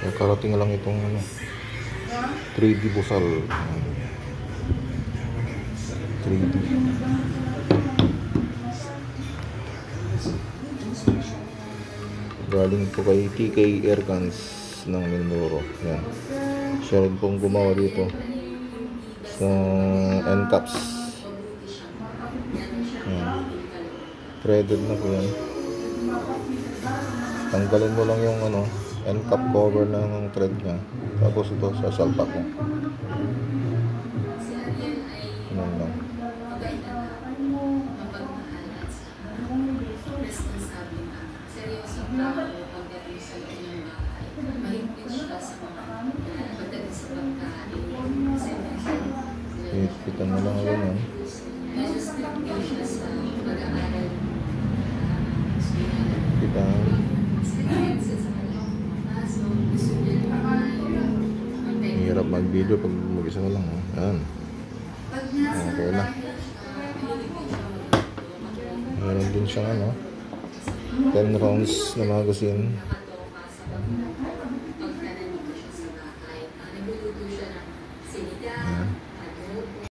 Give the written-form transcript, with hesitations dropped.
Karating lang itong 3D busal. 3D. Galing po kay TK Airguns ng Mindoro. Yan. Siya rin pong gumawa dito sa end caps. Yan. Threaded na po yan. Tanggalin mo lang yung end cap cover ng thread nya. Tapos ito sa salpak mo. Yan lang. Ipitan mo lang ganyan. Ipitan. Hirap mag-video pag mag-isa ka lang. Yan. Okay na. Meron din siyang 10 rounds na magazine.